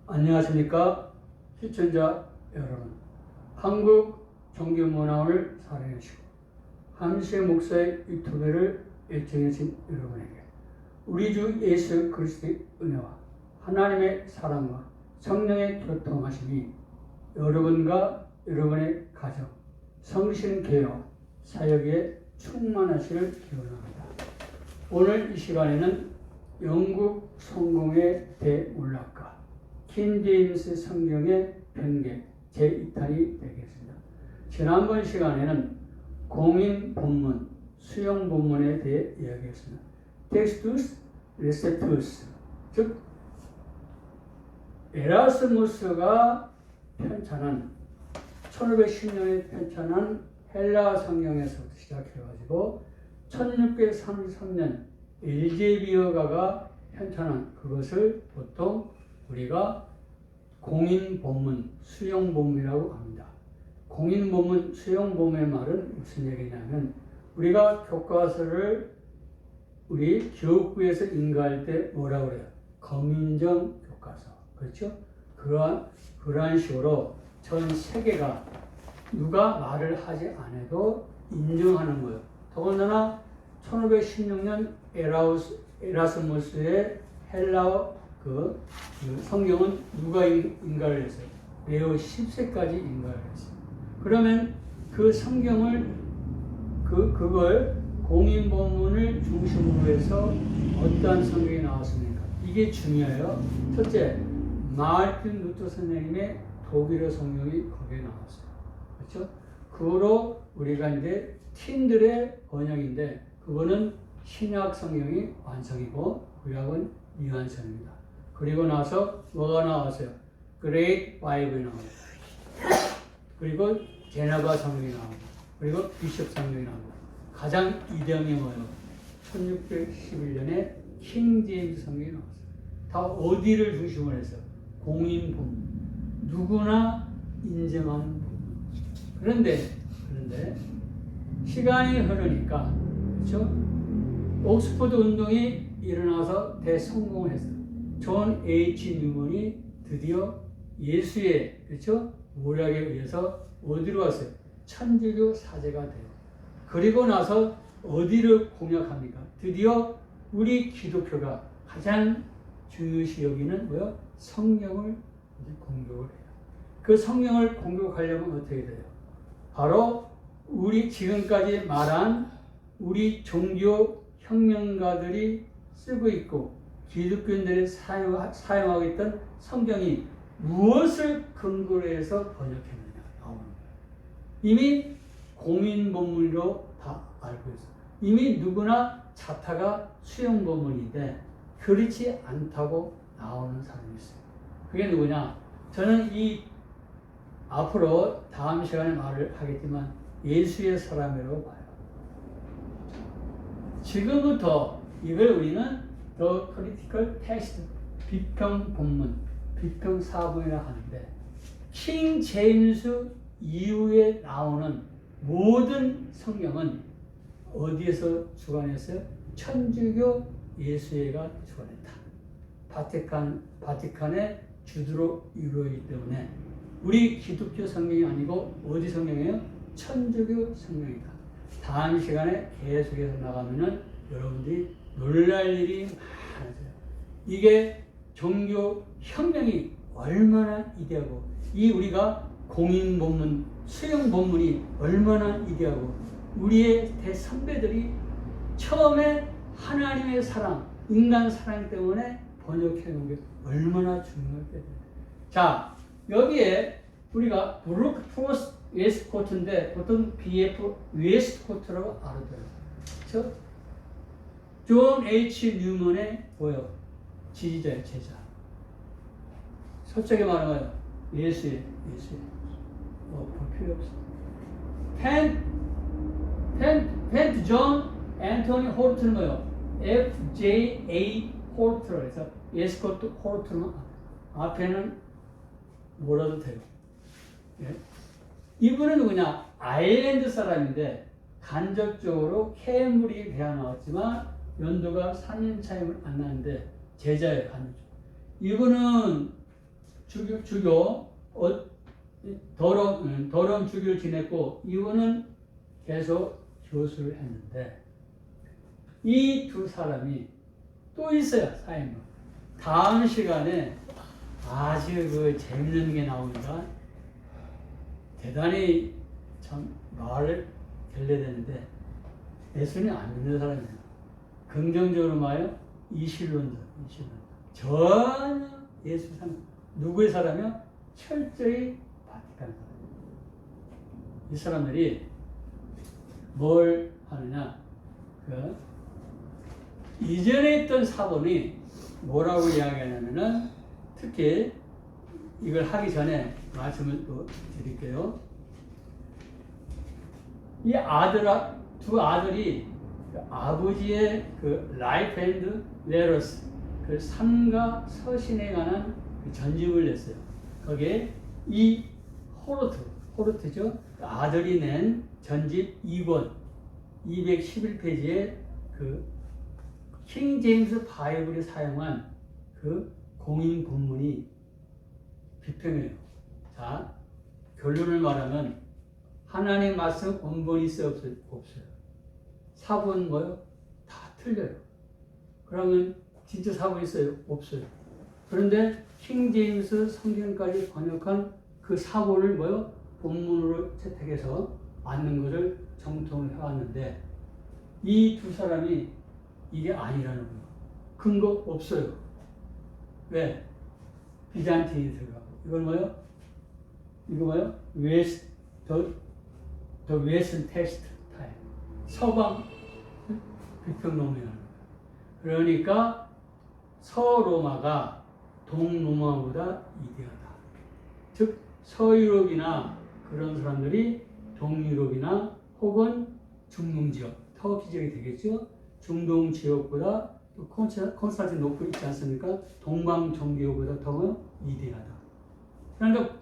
안녕하십니까 시청자 여러분. 한국 종교문화를 사랑하시고 함시의 목사의 유튜브를 애청해주신 여러분에게 우리 주 예수 그리스도의 은혜와 하나님의 사랑과 성령의 교통하심이 여러분과 여러분의 가정, 성신교회, 사역에 충만하시를 기원합니다. 오늘 이 시간에는 영국 성공의 대문학가 킹제임스 성경의 변개 제2탄이 되겠습니다. 지난번 시간에는 공인 본문, 수용 본문에 대해 이야기했습니다. 텍스투스 레세투스, 즉 에라스무스가 편찬한 1510년에 편찬한 헬라 성경에서부터 시작해가지고 1633년 엘제비어가가 편찬한 그것을 보통 우리가 공인 본문, 수용 본문이라고 합니다. 공인 본문, 수용 본문의 말은 무슨 얘기냐면 우리가 교과서를 우리 교육부에서 인가할 때 뭐라고 그래요? 검인정 교과서. 그렇죠? 그러한 식으로 전 세계가 누가 말을 하지 않아도 인정하는 거예요. 더군다나 1516년 에라스무스의 헬라어 그 성경은 누가 인가를 했어요? 레오 10세까지 인가를 했어요. 그러면 그 성경을 그걸 공인 본문을 중심으로 해서 어떠한 성경이 나왔습니까? 이게 중요해요. 첫째, 마르틴 루터 선생님의 독일어 성경이 거기에 나왔어요. 그렇죠? 그거로 우리가 이제 틴들의 번역인데 그거는 신약 성경이 완성이고 구약은 미완성입니다. 그리고 나서 뭐가 나왔어요? 그레이트 바이블이 나옵니다. 그리고 제네바 성경이 나옵니다. 그리고 비숍 성경이 나옵니다. 가장 이명이 뭐예요? 1611년에 킹제임스 성경이 나왔어요. 다 어디를 중심으로 해서? 공인 본문. 누구나 인정하는 본문. 그런데 시간이 흐르니까 그렇죠? 옥스퍼드 운동이 일어나서 대성공을 했어요. 존 H. 뉴먼이 드디어 예수의 그렇죠? 모략에 의해서 어디로 왔어요? 천주교 사제가 돼요. 그리고 나서 어디를 공략합니까? 드디어 우리 기독교가 가장 중요시 여기는 뭐요? 성경을 공격을 해요. 그 성경을 공격하려면 어떻게 돼요? 바로 우리 지금까지 말한 우리 종교 혁명가들이 쓰고 있고 기독교인들이 사용하고 있던 성경이 무엇을 근거로 해서 번역했느냐 나오는 거예요. 이미 공인 본문으로 다 알고 있어요. 이미 누구나 자타가 수용 본문인데 그렇지 않다고 나오는 사람이 있어요. 그게 누구냐? 저는 앞으로 다음 시간에 말을 하겠지만 예수의 사람이라고 봐요. 지금부터 이걸 우리는 The Critical Text, 비평 본문, 비평 사본이라 하는데 킹 제임스 이후에 나오는 모든 성경은 어디에서 주관했어요? 천주교 예수회가 주관했다. 바티칸의 주도로 이루어지기 때문에 우리 기독교 성경이 아니고 어디 성경이에요? 천주교 성경이다. 다음 시간에 계속해서 나가면은 여러분들이 놀랄 일이 많아져요. 이게 종교 혁명이 얼마나 이대하고 우리가 공인 본문, 수용 본문이 얼마나 이대하고 우리의 대선배들이 처음에 하나님의 사랑, 인간 사랑 때문에 번역해 놓은 게 얼마나 중요할까요? 자, 여기에 우리가 브루크 포스트 웨스트코트인데 보통 BF 웨스트코트라고 알아둬요. 그렇죠? 존 H. 뉴먼의 뭐예요? 지지자예요, 제자. 솔직히 말하면 예수의. 볼 필요 없어. 펜트 존 앤토니 홀트는 뭐예요? FJA 홀트로 해서 웨스트코트 홀트는 앞에는 뭐라도 돼요. 예? 이분은 누구냐? 아일랜드 사람인데 간접적으로 케임브리지 대학 나왔지만 연도가 4년 차이면 안 나는데 제자예요. 간접적으로. 이분은 주교 더러움 주교를 지냈고 이분은 계속 교수를 했는데 이 두 사람이 또 있어요. 사임은. 다음 시간에 아주 그 재밌는 게 나오니까 대단히 참 말을 결례되는데 예수님 안 믿는 사람이에요. 긍정적으로 말해요. 이실론자. 전혀 예수 사람 누구의 사람이요? 철저히 바티칸 사람이에요. 이 사람들이 뭘 하느냐? 이전에 있던 사본이 뭐라고 이야기하냐면은 특히 이걸 하기 전에 말씀을 또 드릴게요. 이 두 아들이 그 아버지의 그 라이프 앤드 레러스 그 삶과 서신에 관한 그 전집을 냈어요. 거기에 이 호르트죠. 아들이 낸 전집 2권 211페이지에 그 킹 제임스 바이블이 사용한 그 공인 본문이 비평해요. 자, 결론을 말하면 하나님 말씀 원본이 있어요, 없어요? 사본 뭐요? 다 틀려요. 그러면 진짜 사본 있어요? 없어요. 그런데 킹 제임스 성경까지 번역한 그 사본을 뭐요? 본문으로 채택해서 맞는 것을 정통을 해왔는데 이 두 사람이 이게 아니라는 거예요. 근거 없어요. 왜? 비잔틴이 들어가고 이건 뭐요? 이거 뭐요? 더 웨스턴 텍스트 타입 서방 비평론이라는 거예요. 그러니까 서로마가 동로마보다 위대하다. 즉 서유럽이나 그런 사람들이 동유럽이나 혹은 중동 지역, 터키 지역이 되겠죠. 중동 지역보다 또 콘스탄티노플 있지 않습니까? 동방 종교보다 더 위대하다. 그러니까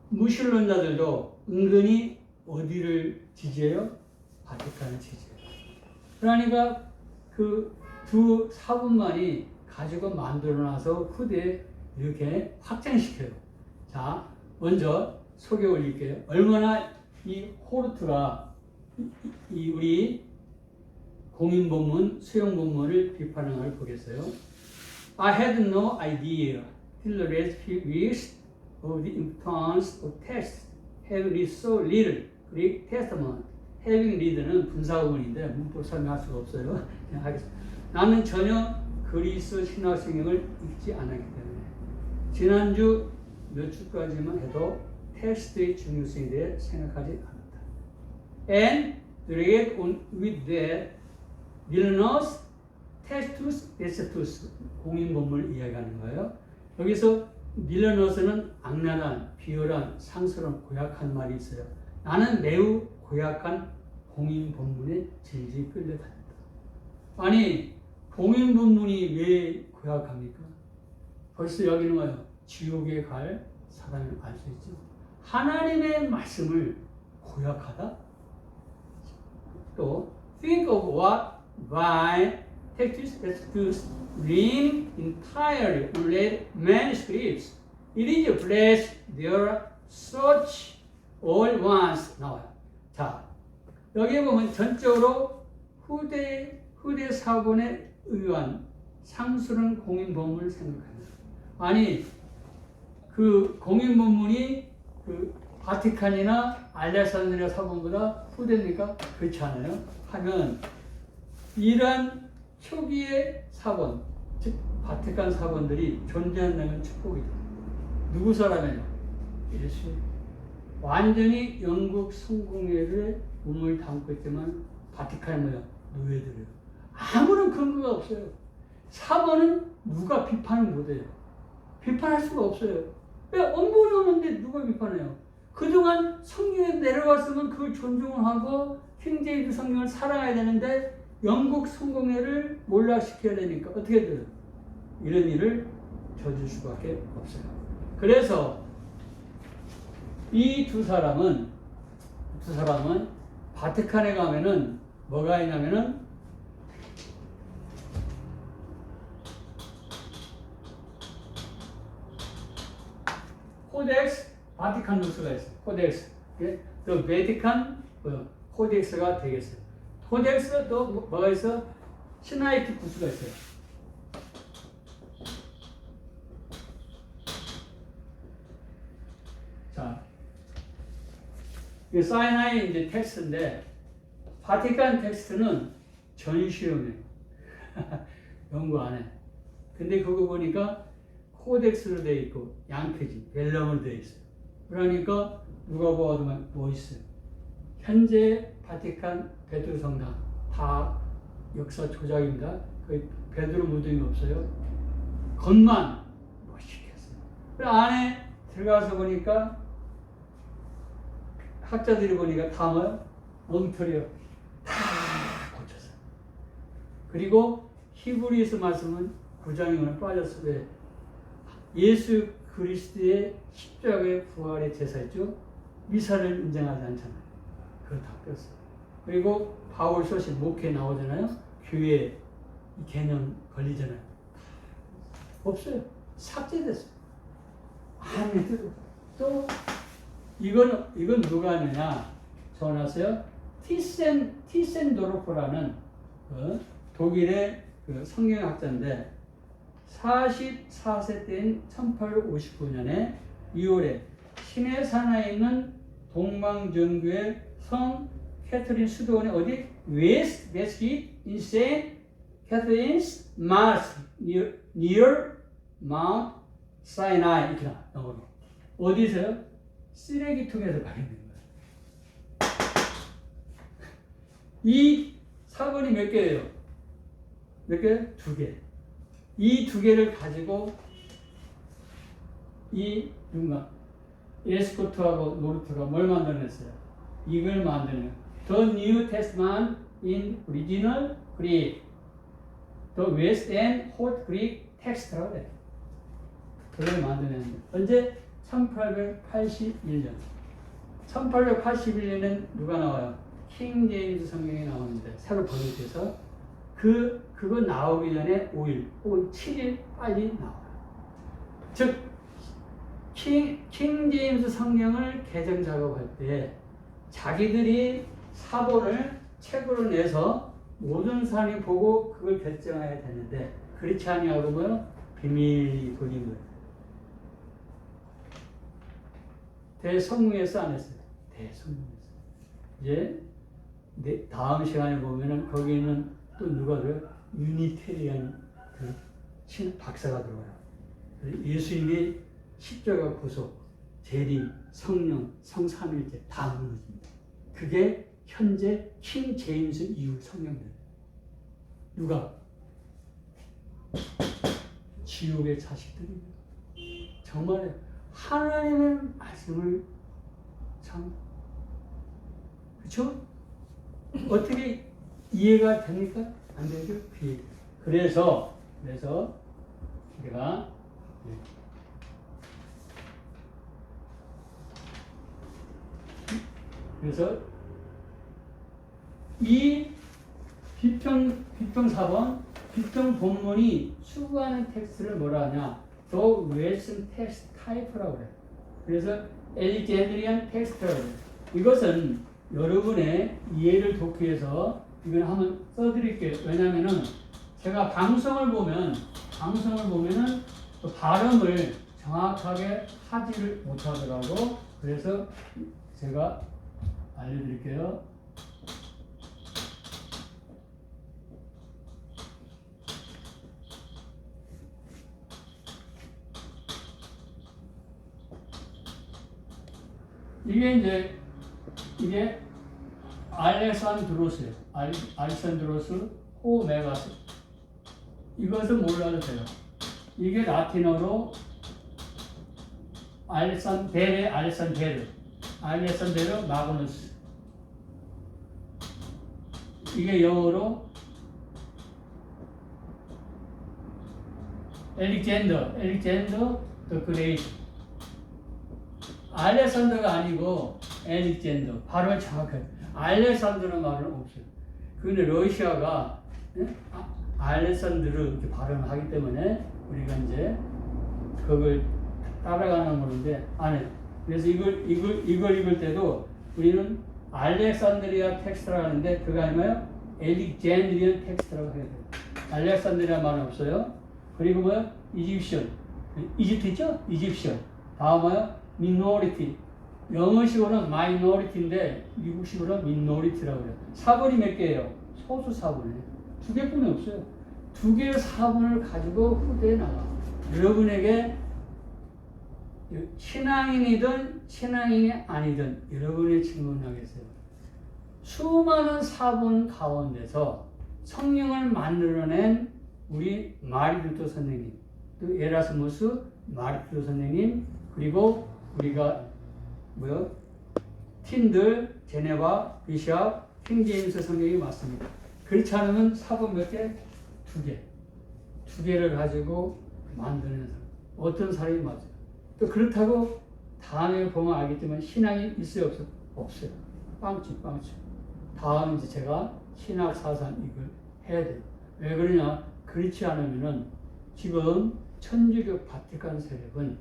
무신론자들도 은근히 어디를 지지해요? 바티칸을 지지해요. 그러니까 그 두 사본만이 가지고 만들어놔서 후대에 이렇게 확장시켜요. 자, 먼저 소개 올릴게요. 얼마나 이 호르트가 이 우리 공인본문, 수용본문을 비판하는 걸 보겠어요. I had no idea till the last few weeks of the importance of texts, having read so little Greek Testament. having read는 분사구문인데 문법 설명할 수가 없어요. 그냥 하겠습니다. 나는 전혀 그리스 신학성경을 읽지 않았기 때문에 지난주 몇 주까지만 해도 텍스트의 중요성에 대해 생각하지 않았다. And read on with that 밀너스 테스투스 데스투스 공인본문을 이야기하는 거예요. 여기서 밀너스는 악랄한, 비열한, 상스러운, 고약한 말이 있어요. 나는 매우 고약한 공인본문에 질질 끌려다닌다. 아니 공인본문이 왜 고약합니까? 벌써 여기는 뭐예요? 지옥에 갈 사람을 알 수 있죠. 하나님의 말씀을 고약하다? 또 think of what by textus written entirely on red manuscripts. It is blessed there such all ones 나와요. 자, 여기 보면 전적으로 후대 사본에 의한 상수는 공인본문을 생각합니다. 아니 그 공인본문이 그 바티칸이나 알렉산드리아 사본보다 후대입니까? 그렇지 않아요? 하면 이러한 초기의 사본, 즉 바티칸 사본들이 존재한다는 축복이다. 누구 사람이에요? 예수. 완전히 영국 성공회를 몸을 담고 있지만 바티칸이 뭐야? 노예들이에요. 아무런 근거가 없어요. 사본은 누가 비판을 못해요. 비판할 수가 없어요. 왜 원본이 없는데 누가 비판해요? 그동안 성경에 내려왔으면 그걸 존중을 하고 킹제임스 성경을 사랑해야 되는데 영국 성공회를 몰락시켜야 되니까 어떻게 돼요? 이런 일을 저질 수밖에 없어요. 그래서 이 두 사람은 바티칸에 가면은 뭐가 있냐면은 코덱스 바티칸누스가 있어요. 코덱스. 예? 또 베티칸 코덱스가 되겠어요. 코덱스 또 뭐가 있어? 시나이티쿠스가 있어요. 자, 이 사이나이 이제 텍스트인데 바티칸 텍스트는 전시용이에요. 연구 안 해. 근데 그거 보니까 코덱스로 되어 있고 양표지, 벨럼으로 되어 있어요. 그러니까 누가 보아도 멋있어요. 현재 바티칸 베드로 성당 다 역사 조작입니다. 거의 베드로 무덤이 없어요. 겉만 멋있게 했어요. 그 안에 들어가서 보니까 학자들이 보니까 다 뭐요? 엉터리요. 다 고쳤어요. 그리고 히브리서 말씀은 9장에 오늘 빠졌어요. 왜? 예수 그리스도의 십자가의 부활의 제사였죠. 미사를 인정하지 않잖아요. 그걸 다 뺐어요. 그리고 바울 서신 목회 나오잖아요. 교회 이 개념 걸리잖아요. 없어요. 삭제됐어요. 아니 또 이건 누가 하느냐? 전하세요. 티센도르프라는 독일의 그 성경학자인데 44세 때인 1859년에 2월에 시내산에 있는 동방정교의 성 캐터린 수도원의 어디? 웨스트 인세인 캐터린스 마스 near Mount Sinai 이렇게 나와요. 어디서요? 쓰레기통에서 발견된 거예요. 이 사건이 몇 개예요? 몇 개? 2개. 이 2개를 가지고 이 누군가 에스코트하고 노르트가 뭘 만들어냈어요? 이걸 만드는 The New Testament in Original Greek, The West and Hot Greek Text라고 해요. 그걸 만들어냈는데 언제? 1881년. 1881년엔 누가 나와요? 킹 제임스 성경이 나오는데 새로 번역돼서 그거 나오기 전에 5일 혹은 7일 빨리 나와요. 즉 킹 제임스 성경을 개정 작업할 때 자기들이 사본을 책으로 내서 모든 사람이 보고 그걸 결정해야 되는데 그렇지 아니하고 뭐요? 비밀이 걸린 거예요. 대성공했어 안 했어요? 대성공했어요. 이제 다음 시간에 보면은 거기는 또 누가 들어요? 유니테리안 그 박사가 들어와요. 예수님의 십자가 구속, 재림, 성령, 성삼일체 다 무너집니다. 그게 현재 킹 제임스 이후 성경들. 누가? 지옥의 자식들입니다. 정말 하나님의 말씀을 참 그렇죠? 어떻게 이해가 됩니까? 안 되죠? 그래서 제가 그래서 이 비평 4번 비평 본문이 추구하는 텍스트를 뭐라 하냐? The Western Text Type라고 그래요. 그래서 Alexandrian Text라고 그래요. 이것은 여러분의 이해를 돕기 위해서 이걸 한번 써드릴게요. 왜냐면은 제가 방송을 보면은 그 발음을 정확하게 하지를 못하더라고. 그래서 제가 알려드릴게요. 이게 알렉산드로스예요. 알렉산드로스 호메가스. 이것은 몰라도 돼요. 이게 라틴어로 알렉산데르 마그누스. 이게 영어로 엘릭젠더 더 그레이트. 알렉산더가 아니고 엘릭젠더. 발음을 정확하게. 알렉산더는 말은 없어요. 근데 러시아가 알렉산드르 이렇게 발음을 하기 때문에 우리가 이제 그걸 따라가는 거는데 안 해요. 그래서 이걸 읽을 때도 우리는 알렉산드리아 텍스트라고 하는데 그거 아니면 엘릭젠드리안 텍스트라고 해야 돼요. 알렉산드리아 말은 없어요. 그리고 뭐야? 이집션. 이집트 있죠? 이집션. 다음 뭐야? 미노리티. 영어식으로는 마이노리티인데 미국식으로는 미노리티라고 해요. 사본이 몇 개예요? 소수 사본이에요. 2개뿐이 없어요. 2개의 사본을 가지고 후대에 나와. 여러분에게 신앙인이든 신앙인이 아니든 여러분의 질문하겠어요. 수많은 사본 가운데서 성령을 만들어낸 우리 마르디토 선생님, 또 에라스무스 마르디토 선생님, 그리고 우리가 틴들, 제네바, 비샵, 킹제임스 성경이 맞습니다. 그렇지 않으면 사본 몇 개? 2개. 2개를 가지고 만드는 사람. 어떤 사람이 맞아요. 또 그렇다고 다음에 보면 알겠지만 신앙이 있어요, 없어요? 없어요. 빵집. 다음 이제 제가 신학 사상 이걸 해야 돼요. 왜 그러냐? 그렇지 않으면은 지금 천주교 바티칸 세력은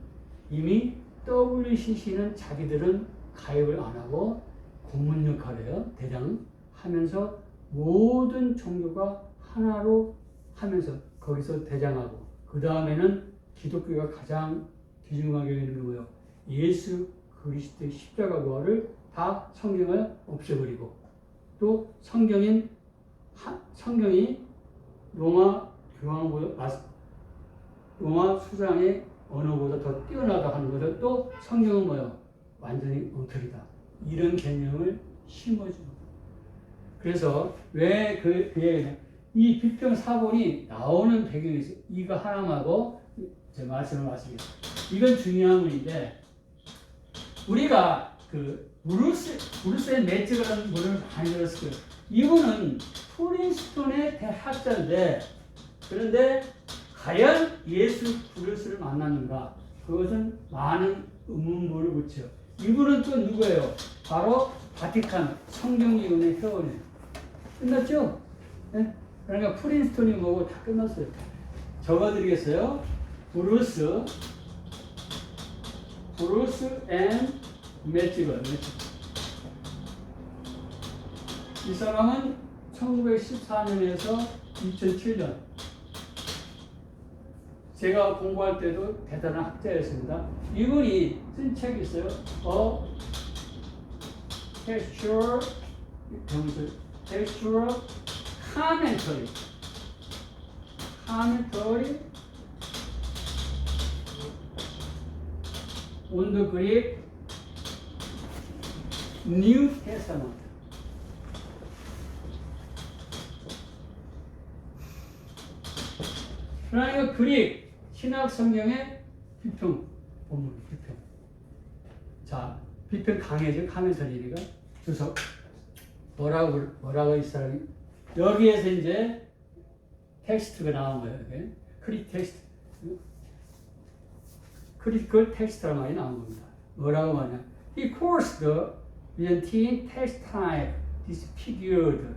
이미 WCC는 자기들은 가입을 안 하고 고문 역할을 해요. 대장 하면서 모든 종교가 하나로 하면서 거기서 대장하고 그 다음에는 기독교가 가장 귀중하게 여기는 게 뭐예요? 예수 그리스도의 십자가 부활을 다 성경을 없애버리고 또 성경이 로마 교황보다 로마 수장의 언어보다 더 뛰어나다 하는 것을 또 성경은 뭐예요? 완전히 엉터리다. 이런 개념을 심어주는 거예요. 그래서 왜 이 비평 사본이 나오는 배경이 있어요. 이거 하나만하고 제 말씀을 마치겠습니다. 이건 중요한 문인데 우리가 그 브루스의 매직이라는 분을 많이 들었을 거예요. 이분은 프린스턴의 대학자인데 그런데 과연 예수 그리스도를 만났는가? 그것은 많은 의문문을 붙여요. 이분은 또 누구예요? 바로 바티칸 성경위원회 회원이에요. 끝났죠? 네? 그러니까 프린스턴이 뭐고 다 끝났어요. 적어드리겠어요. 브루스 앤 매지걸. 이 사람은 1914년에서 2007년 제가 공부할 때도 대단한 학자였습니다. 이분이 쓴 책이 있어요. Textual Commentary on the Greek New Testament. 그러니까 그릭 신학 성경의 비평 본문 비평. 자, 비평 강해져 카멘터리니까 주석 뭐라고 이 사람이 여기에서 이제 텍스트가 나온 거예요. 크리티컬 텍스트란 말이 나온 겁니다. 뭐라고 하냐? He calls the Byzantine text type disfigured.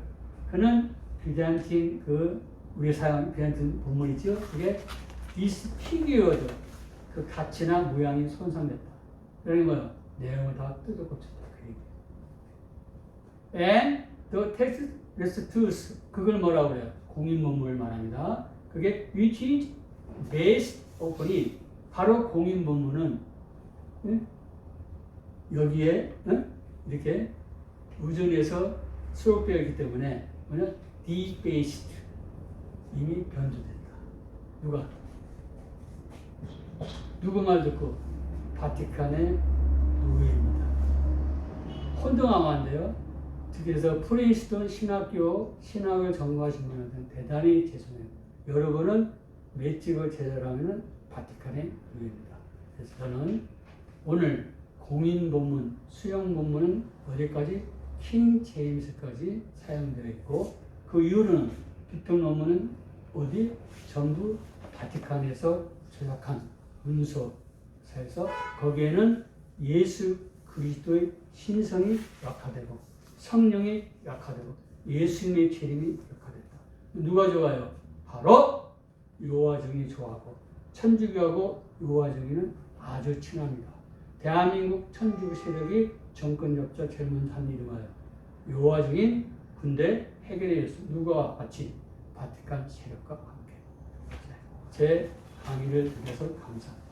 그는 비잔틴 우리 사용 비잔틴 본문 있죠? 그게 disfigured. 그 가치나 모양이 손상됐다. 그러니 뭐요? 내용을 다 뜯어 고쳤다. 그 얘기. And the text restitutes. 그걸 뭐라고 그래요? 공인본문을 말합니다. 그게 which is based upon. 바로 공인본문은 여기에 이렇게 의존해서 수록되어 있기 때문에 뭐냐? debased. 이미 변조된다. 누구 말 듣고? 바티칸의 노예입니다. 혼동하면 그래서 프린스턴 신학을 전공하신 분한테는 대단히 죄송해요. 여러분은 매직을 제자라면 바티칸의 노예입니다. 그래서 저는 오늘 공인 본문, 수용 본문은 어디까지? 킹 제임스까지 사용되어 있고 그 이유는 비평 논문은 어디? 전부 바티칸에서 조작한 문서에서 거기에는 예수 그리스도의 신성이 약화되고 성령이 약화되고 예수님의 재림이 약화됐다. 누가 좋아요? 바로 요하정이 좋아하고 천주교하고 요하정이는 아주 친합니다. 대한민국 천주교 세력이 정권 잡자 제일 먼저 한 일이마요. 요 와중인 군대 해결이었습니다. 누가 같이? 바티칸 세력과 함께. 제 강의를 들어서 감사합니다.